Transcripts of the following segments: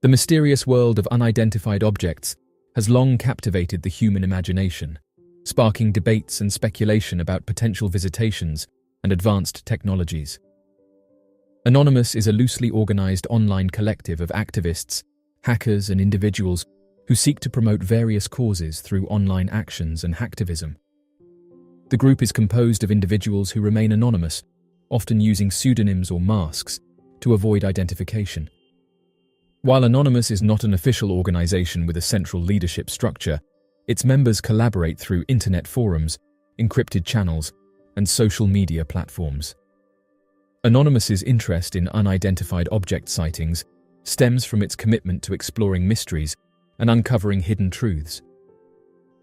The mysterious world of unidentified objects has long captivated the human imagination, sparking debates and speculation about potential visitations and advanced technologies. Anonymous is a loosely organized online collective of activists, hackers, and individuals who seek to promote various causes through online actions and hacktivism. The group is composed of individuals who remain anonymous, often using pseudonyms or masks to avoid identification. While Anonymous is not an official organization with a central leadership structure, its members collaborate through internet forums, encrypted channels, and social media platforms. Anonymous's interest in unidentified object sightings stems from its commitment to exploring mysteries and uncovering hidden truths.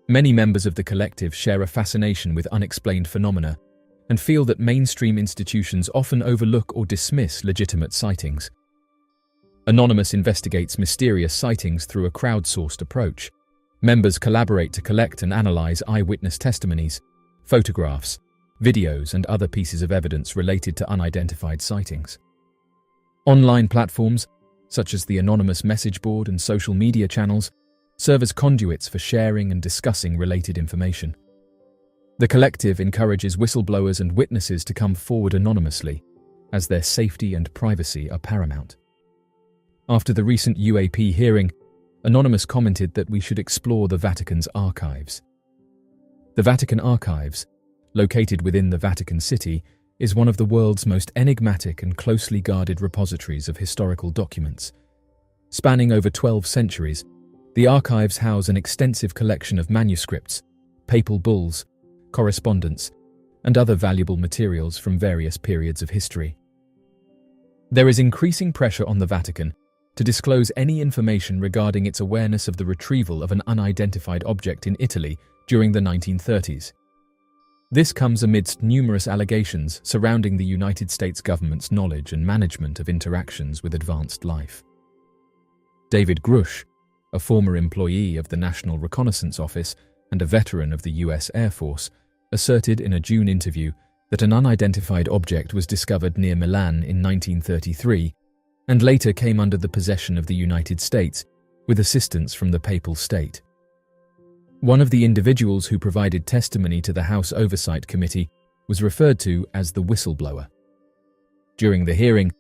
Many members of the collective share a fascination with unexplained phenomena and feel that mainstream institutions often overlook or dismiss legitimate sightings. Anonymous investigates mysterious sightings through a crowdsourced approach. Members collaborate to collect and analyze eyewitness testimonies, photographs, videos, and other pieces of evidence related to unidentified sightings. Online platforms, such as the Anonymous message board and social media channels, serve as conduits for sharing and discussing related information. The collective encourages whistleblowers and witnesses to come forward anonymously, as their safety and privacy are paramount. After the recent UAP hearing, Anonymous commented that we should explore the Vatican's archives. The Vatican Archives, located within the Vatican City, is one of the world's most enigmatic and closely guarded repositories of historical documents. Spanning over 12 centuries, the archives house an extensive collection of manuscripts, papal bulls, correspondence, and other valuable materials from various periods of history. There is increasing pressure on the Vatican to disclose any information regarding its awareness of the retrieval of an unidentified object in Italy during the 1930s. This comes amidst numerous allegations surrounding the United States government's knowledge and management of interactions with advanced life. David Grush, a former employee of the National Reconnaissance Office and a veteran of the US Air Force, asserted in a June interview that an unidentified object was discovered near Milan in 1933 and later came under the possession of the United States with assistance from the Papal State. One of the individuals who provided testimony to the House Oversight Committee was referred to as the whistleblower. During the hearing,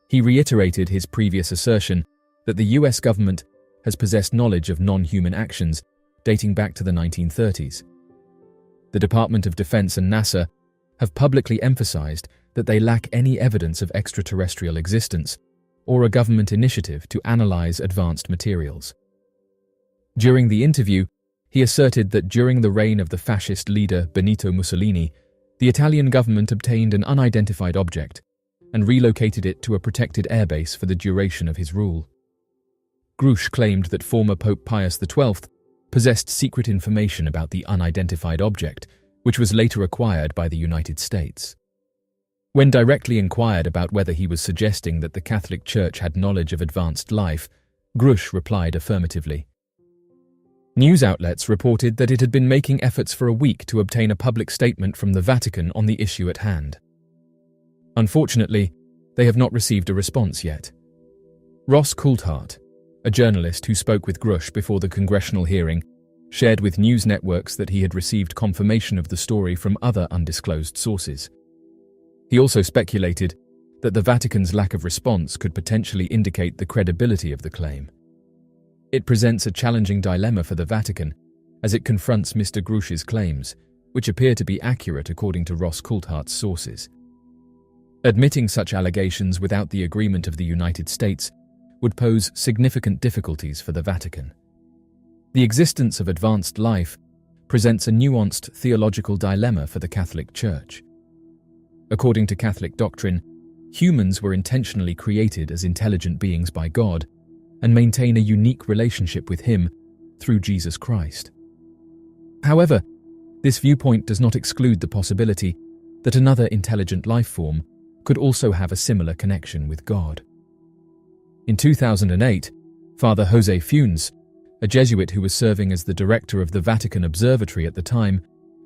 he reiterated his previous assertion that the US government has possessed knowledge of non-human actions dating back to the 1930s. The Department of Defense and NASA have publicly emphasized that they lack any evidence of extraterrestrial existence or a government initiative to analyze advanced materials. During the interview, he asserted that during the reign of the fascist leader Benito Mussolini, the Italian government obtained an unidentified object and relocated it to a protected airbase for the duration of his rule. Grush claimed that former Pope Pius XII possessed secret information about the unidentified object, which was later acquired by the United States. When directly inquired about whether he was suggesting that the Catholic Church had knowledge of advanced life, Grush replied affirmatively. News outlets reported that it had been making efforts for a week to obtain a public statement from the Vatican on the issue at hand. Unfortunately, they have not received a response yet. Ross Coulthart, a journalist who spoke with Grush before the congressional hearing, shared with news networks that he had received confirmation of the story from other undisclosed sources. He also speculated that the Vatican's lack of response could potentially indicate the credibility of the claim. It presents a challenging dilemma for the Vatican as it confronts Mr. Grush's claims, which appear to be accurate according to Ross Coulthart's sources. Admitting such allegations without the agreement of the United States would pose significant difficulties for the Vatican. The existence of advanced life presents a nuanced theological dilemma for the Catholic Church. According to Catholic doctrine, humans were intentionally created as intelligent beings by God and maintain a unique relationship with Him through Jesus Christ. However, this viewpoint does not exclude the possibility that another intelligent life form could also have a similar connection with God. In 2008, Father José Funes, a Jesuit who was serving as the director of the Vatican Observatory at the time,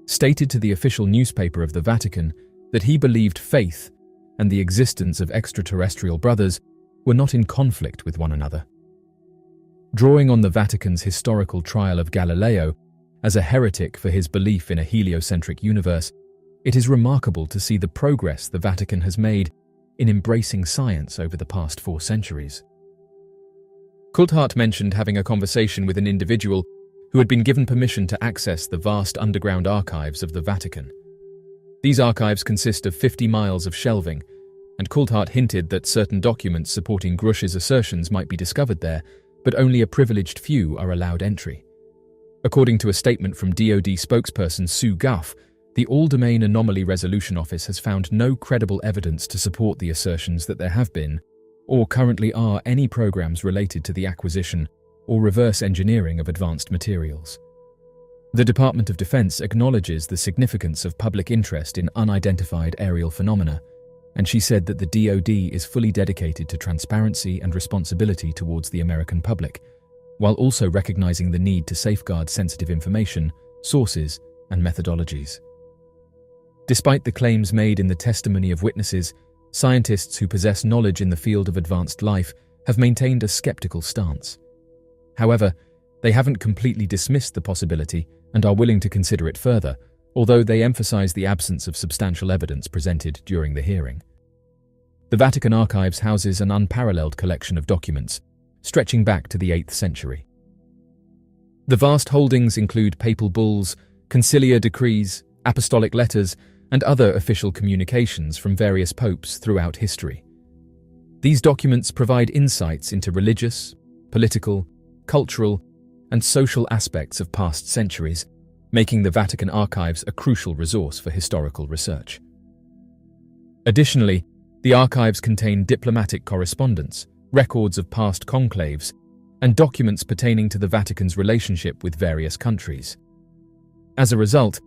stated to the official newspaper of the Vatican that he believed faith and the existence of extraterrestrial brothers were not in conflict with one another. Drawing on the Vatican's historical trial of Galileo as a heretic for his belief in a heliocentric universe, it is remarkable to see the progress the Vatican has made in embracing science over the past 4 centuries. Coulthard mentioned having a conversation with an individual who had been given permission to access the vast underground archives of the Vatican. These archives consist of 50 miles of shelving, and Coulthard hinted that certain documents supporting Grush's assertions might be discovered there, but only a privileged few are allowed entry. According to a statement from DoD spokesperson Sue Guff, the All-Domain Anomaly Resolution Office has found no credible evidence to support the assertions that there have been, or currently are, any programs related to the acquisition or reverse engineering of advanced materials. The Department of Defense acknowledges the significance of public interest in unidentified aerial phenomena, and she said that the DoD is fully dedicated to transparency and responsibility towards the American public, while also recognizing the need to safeguard sensitive information, sources, and methodologies. Despite the claims made in the testimony of witnesses, scientists who possess knowledge in the field of advanced life have maintained a skeptical stance. However, they haven't completely dismissed the possibility and are willing to consider it further, although they emphasize the absence of substantial evidence presented during the hearing. The Vatican Archives houses an unparalleled collection of documents, stretching back to the 8th century. The vast holdings include papal bulls, conciliar decrees, apostolic letters, and other official communications from various popes throughout history. These documents provide insights into religious, political, cultural, and social aspects of past centuries, making the Vatican Archives a crucial resource for historical research. Additionally, the archives contain diplomatic correspondence, records of past conclaves, and documents pertaining to the Vatican's relationship with various countries. As a result,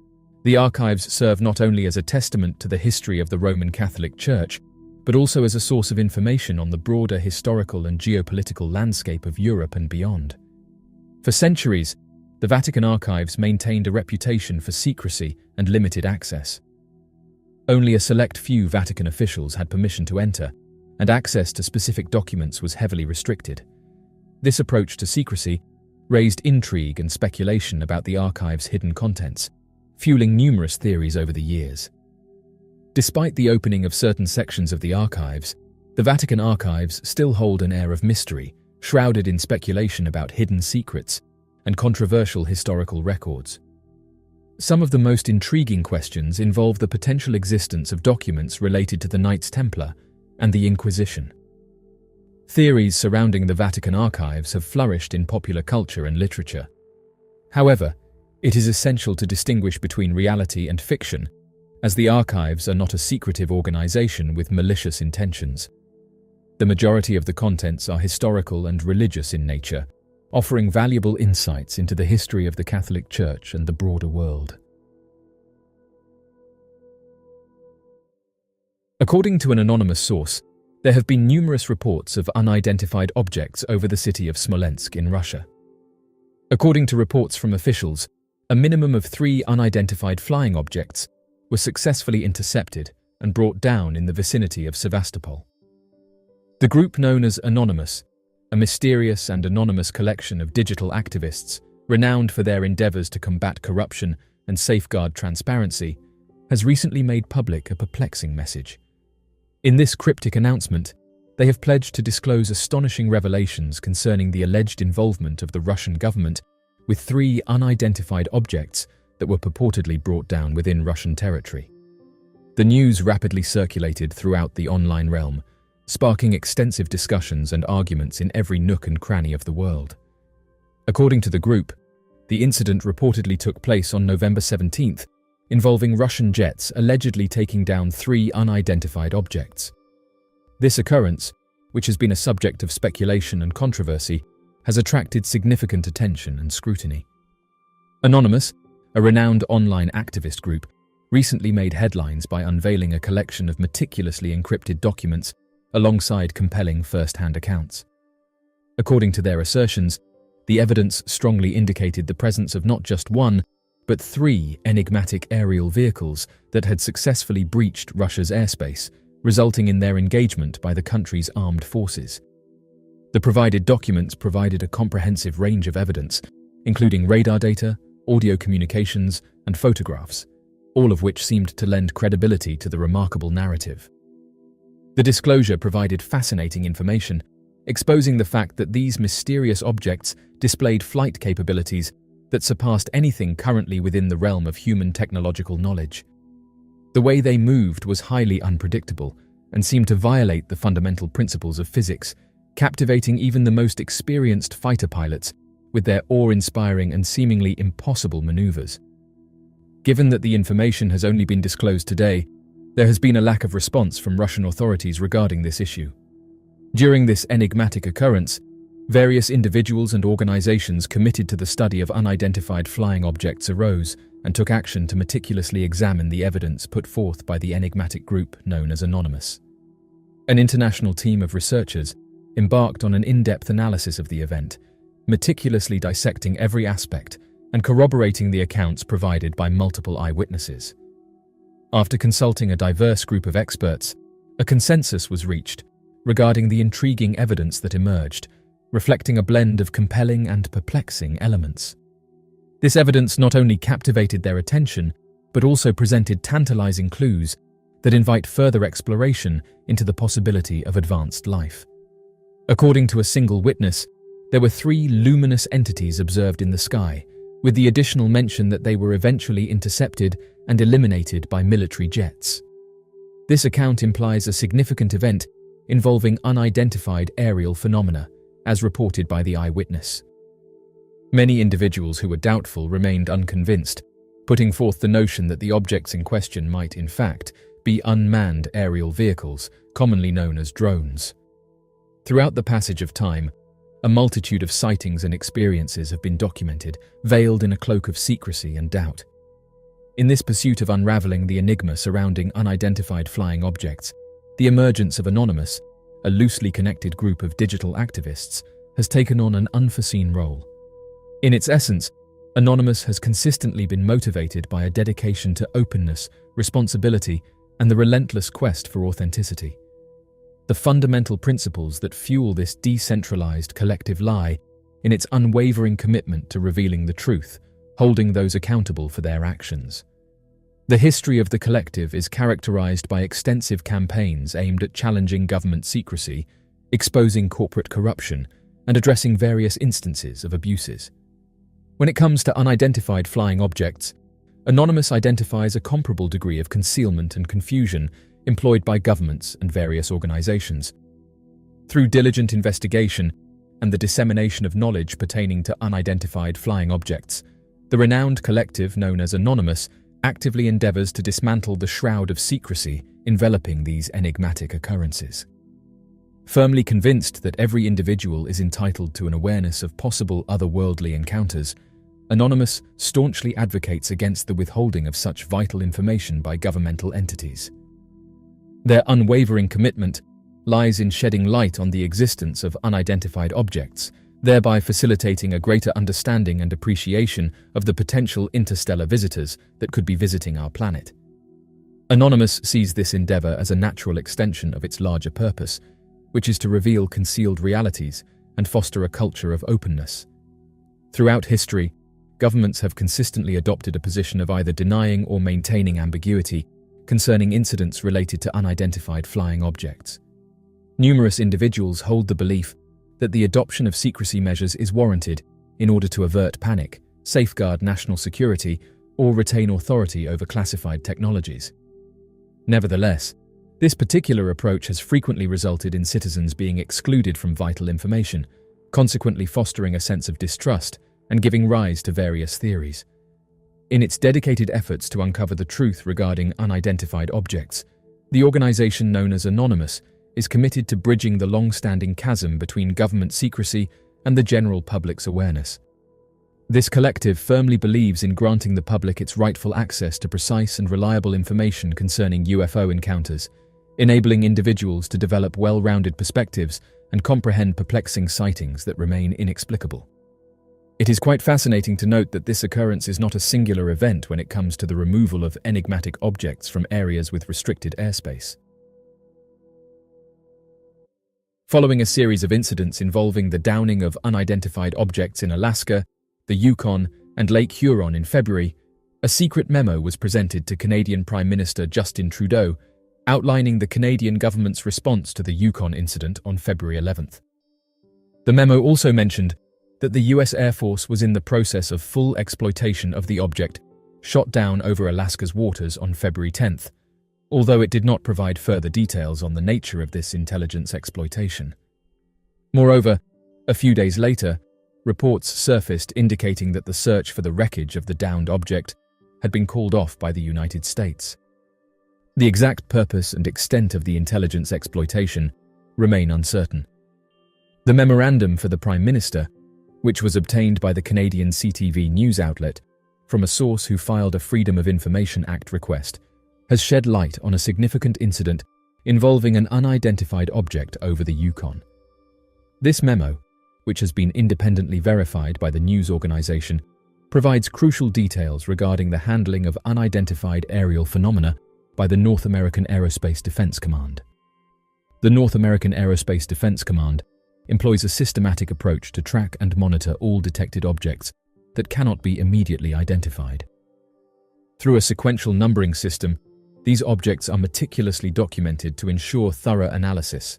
the archives serve not only as a testament to the history of the Roman Catholic Church, but also as a source of information on the broader historical and geopolitical landscape of Europe and beyond. For centuries, the Vatican Archives maintained a reputation for secrecy and limited access. Only a select few Vatican officials had permission to enter, and access to specific documents was heavily restricted. This approach to secrecy raised intrigue and speculation about the archive's hidden contents, fueling numerous theories over the years. Despite the opening of certain sections of the archives, the Vatican Archives still hold an air of mystery, shrouded in speculation about hidden secrets and controversial historical records. Some of the most intriguing questions involve the potential existence of documents related to the Knights Templar and the Inquisition. Theories surrounding the Vatican Archives have flourished in popular culture and literature. However, it is essential to distinguish between reality and fiction, as the archives are not a secretive organization with malicious intentions. The majority of the contents are historical and religious in nature, offering valuable insights into the history of the Catholic Church and the broader world. According to an anonymous source, there have been numerous reports of unidentified objects over the city of Smolensk in Russia. According to reports from officials, a minimum of 3 unidentified flying objects were successfully intercepted and brought down in the vicinity of Sevastopol. The group known as Anonymous, a mysterious and anonymous collection of digital activists renowned for their endeavors to combat corruption and safeguard transparency, has recently made public a perplexing message. In this cryptic announcement, they have pledged to disclose astonishing revelations concerning the alleged involvement of the Russian government with 3 unidentified objects that were purportedly brought down within Russian territory. The news rapidly circulated throughout the online realm, sparking extensive discussions and arguments in every nook and cranny of the world. According to the group, the incident reportedly took place on November 17th, involving Russian jets allegedly taking down 3 unidentified objects. This occurrence, which has been a subject of speculation and controversy, has attracted significant attention and scrutiny. Anonymous, a renowned online activist group, recently made headlines by unveiling a collection of meticulously encrypted documents alongside compelling first-hand accounts. According to their assertions, the evidence strongly indicated the presence of not just 1, but 3 enigmatic aerial vehicles that had successfully breached Russia's airspace, resulting in their engagement by the country's armed forces. The provided documents provided a comprehensive range of evidence, including radar data, audio communications, and photographs, all of which seemed to lend credibility to the remarkable narrative. The disclosure provided fascinating information, exposing the fact that these mysterious objects displayed flight capabilities that surpassed anything currently within the realm of human technological knowledge. The way they moved was highly unpredictable and seemed to violate the fundamental principles of physics, captivating even the most experienced fighter pilots with their awe-inspiring and seemingly impossible maneuvers. Given that the information has only been disclosed today, there has been a lack of response from Russian authorities regarding this issue. During this enigmatic occurrence, various individuals and organizations committed to the study of unidentified flying objects arose and took action to meticulously examine the evidence put forth by the enigmatic group known as Anonymous. An international team of researchers embarked on an in-depth analysis of the event, meticulously dissecting every aspect and corroborating the accounts provided by multiple eyewitnesses. After consulting a diverse group of experts, a consensus was reached regarding the intriguing evidence that emerged, reflecting a blend of compelling and perplexing elements. This evidence not only captivated their attention, but also presented tantalizing clues that invite further exploration into the possibility of advanced life. According to a single witness, there were 3 luminous entities observed in the sky, with the additional mention that they were eventually intercepted and eliminated by military jets. This account implies a significant event involving unidentified aerial phenomena, as reported by the eyewitness. Many individuals who were doubtful remained unconvinced, putting forth the notion that the objects in question might, in fact, be unmanned aerial vehicles, commonly known as drones. Throughout the passage of time, a multitude of sightings and experiences have been documented, veiled in a cloak of secrecy and doubt. In this pursuit of unraveling the enigma surrounding unidentified flying objects, the emergence of Anonymous, a loosely connected group of digital activists, has taken on an unforeseen role. In its essence, Anonymous has consistently been motivated by a dedication to openness, responsibility, and the relentless quest for authenticity. The fundamental principles that fuel this decentralized collective lie in its unwavering commitment to revealing the truth, holding those accountable for their actions. The history of the collective is characterized by extensive campaigns aimed at challenging government secrecy, exposing corporate corruption, and addressing various instances of abuses. When it comes to unidentified flying objects, Anonymous identifies a comparable degree of concealment and confusion employed by governments and various organizations. Through diligent investigation and the dissemination of knowledge pertaining to unidentified flying objects, the renowned collective known as Anonymous actively endeavors to dismantle the shroud of secrecy enveloping these enigmatic occurrences. Firmly convinced that every individual is entitled to an awareness of possible otherworldly encounters, Anonymous staunchly advocates against the withholding of such vital information by governmental entities. Their unwavering commitment lies in shedding light on the existence of unidentified objects, thereby facilitating a greater understanding and appreciation of the potential interstellar visitors that could be visiting our planet. Anonymous sees this endeavor as a natural extension of its larger purpose, which is to reveal concealed realities and foster a culture of openness. Throughout history, governments have consistently adopted a position of either denying or maintaining ambiguity concerning incidents related to unidentified flying objects. Numerous individuals hold the belief that the adoption of secrecy measures is warranted in order to avert panic, safeguard national security, or retain authority over classified technologies. Nevertheless, this particular approach has frequently resulted in citizens being excluded from vital information, consequently fostering a sense of distrust and giving rise to various theories. In its dedicated efforts to uncover the truth regarding unidentified objects, the organization known as Anonymous is committed to bridging the long-standing chasm between government secrecy and the general public's awareness. This collective firmly believes in granting the public its rightful access to precise and reliable information concerning UFO encounters, enabling individuals to develop well-rounded perspectives and comprehend perplexing sightings that remain inexplicable. It is quite fascinating to note that this occurrence is not a singular event when it comes to the removal of enigmatic objects from areas with restricted airspace. Following a series of incidents involving the downing of unidentified objects in Alaska, the Yukon, and Lake Huron in February, a secret memo was presented to Canadian Prime Minister Justin Trudeau, outlining the Canadian government's response to the Yukon incident on February 11th. The memo also mentioned that the US Air Force was in the process of full exploitation of the object shot down over Alaska's waters on February 10th, although it did not provide further details on the nature of this intelligence exploitation. Moreover, a few days later, reports surfaced indicating that the search for the wreckage of the downed object had been called off by the United States. The exact purpose and extent of the intelligence exploitation remain uncertain. The memorandum for the Prime Minister, which was obtained by the Canadian CTV news outlet from a source who filed a Freedom of Information Act request, has shed light on a significant incident involving an unidentified object over the Yukon. This memo, which has been independently verified by the news organization, provides crucial details regarding the handling of unidentified aerial phenomena by the North American Aerospace Defense Command. The North American Aerospace Defense Command employs a systematic approach to track and monitor all detected objects that cannot be immediately identified. Through a sequential numbering system, these objects are meticulously documented to ensure thorough analysis.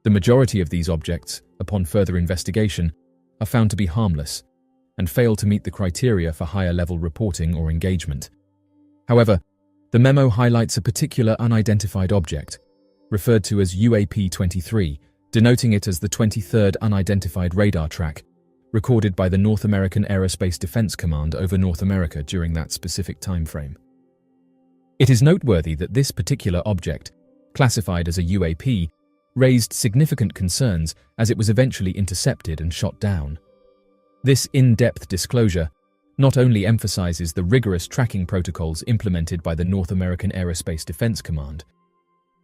The majority of these objects, upon further investigation, are found to be harmless and fail to meet the criteria for higher-level reporting or engagement. However, the memo highlights a particular unidentified object, referred to as UAP-23, denoting it as the 23rd unidentified radar track, recorded by the North American Aerospace Defense Command over North America during that specific time frame. It is noteworthy that this particular object, classified as a UAP, raised significant concerns as it was eventually intercepted and shot down. This in-depth disclosure not only emphasizes the rigorous tracking protocols implemented by the North American Aerospace Defense Command,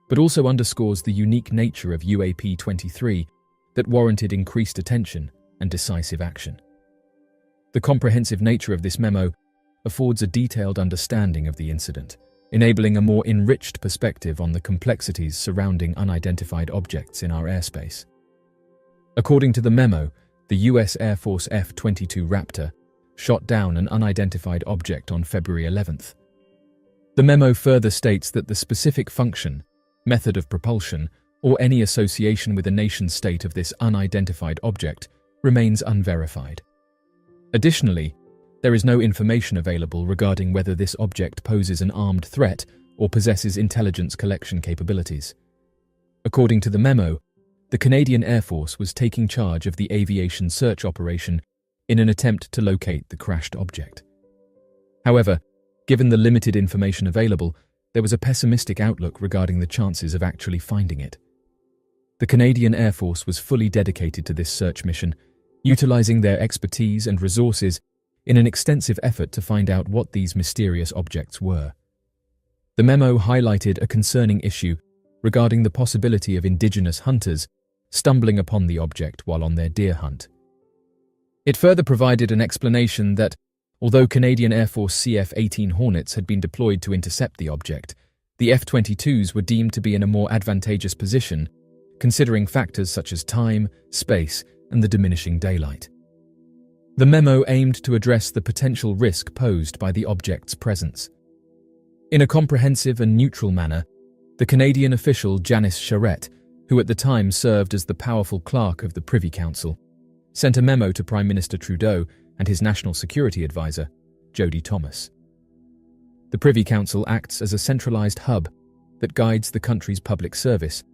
but also underscores the unique nature of UAP-23 that warranted increased attention and decisive action. The comprehensive nature of this memo affords a detailed understanding of the incident, enabling a more enriched perspective on the complexities surrounding unidentified objects in our airspace. According to the memo, the US Air Force F-22 Raptor shot down an unidentified object on February 11th. The memo further states that the specific function, method of propulsion, or any association with a nation-state of this unidentified object remains unverified. Additionally, there is no information available regarding whether this object poses an armed threat or possesses intelligence collection capabilities. According to the memo, the Canadian Air Force was taking charge of the aviation search operation in an attempt to locate the crashed object. However, given the limited information available, there was a pessimistic outlook regarding the chances of actually finding it. The Canadian Air Force was fully dedicated to this search mission, utilizing their expertise and resources in an extensive effort to find out what these mysterious objects were. The memo highlighted a concerning issue regarding the possibility of indigenous hunters stumbling upon the object while on their deer hunt. It further provided an explanation that, although Canadian Air Force CF-18 Hornets had been deployed to intercept the object, the F-22s were deemed to be in a more advantageous position, considering factors such as time, space, and the diminishing daylight. The memo aimed to address the potential risk posed by the object's presence. In a comprehensive and neutral manner, the Canadian official Janice Charette, who at the time served as the powerful clerk of the Privy Council, sent a memo to Prime Minister Trudeau and his National Security Advisor, Jody Thomas. The Privy Council acts as a centralized hub that guides the country's public service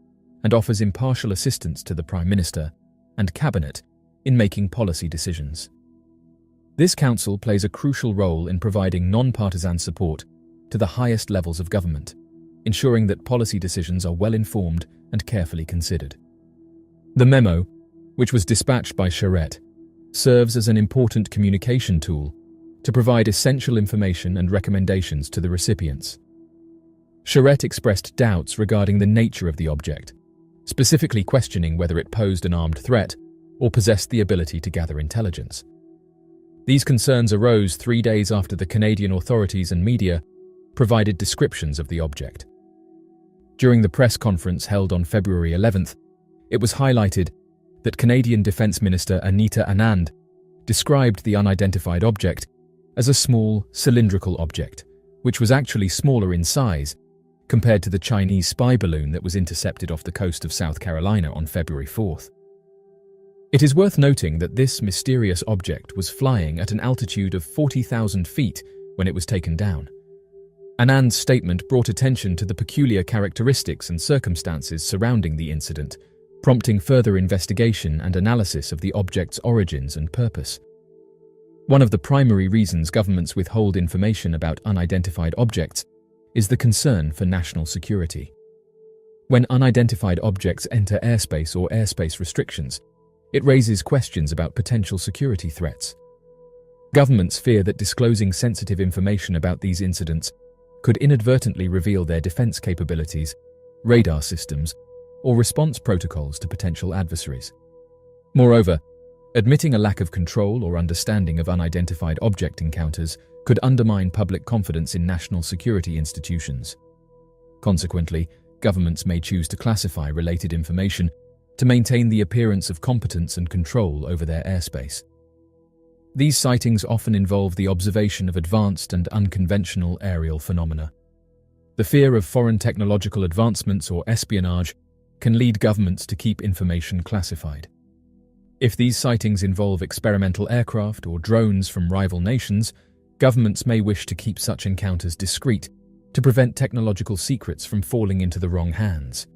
and offers impartial assistance to the Prime Minister and Cabinet in making policy decisions. This council plays a crucial role in providing non-partisan support to the highest levels of government, ensuring that policy decisions are well-informed and carefully considered. The memo, which was dispatched by Charette, serves as an important communication tool to provide essential information and recommendations to the recipients. Charette expressed doubts regarding the nature of the object, specifically questioning whether it posed an armed threat or possessed the ability to gather intelligence. These concerns arose 3 days after the Canadian authorities and media provided descriptions of the object. During the press conference held on February 11th, It was highlighted that Canadian Defence Minister Anita Anand described the unidentified object as a small, cylindrical object, which was actually smaller in size compared to the Chinese spy balloon that was intercepted off the coast of South Carolina on February 4th. It is worth noting that this mysterious object was flying at an altitude of 40,000 feet when it was taken down. Anand's statement brought attention to the peculiar characteristics and circumstances surrounding the incident, prompting further investigation and analysis of the object's origins and purpose. One of the primary reasons governments withhold information about unidentified objects is the concern for national security. When unidentified objects enter airspace or airspace restrictions, it raises questions about potential security threats. Governments fear that disclosing sensitive information about these incidents could inadvertently reveal their defense capabilities, radar systems, or response protocols to potential adversaries. Moreover, admitting a lack of control or understanding of unidentified object encounters could undermine public confidence in national security institutions. Consequently, governments may choose to classify related information to maintain the appearance of competence and control over their airspace. These sightings often involve the observation of advanced and unconventional aerial phenomena. The fear of foreign technological advancements or espionage can lead governments to keep information classified. If these sightings involve experimental aircraft or drones from rival nations, governments may wish to keep such encounters discreet to prevent technological secrets from falling into the wrong hands.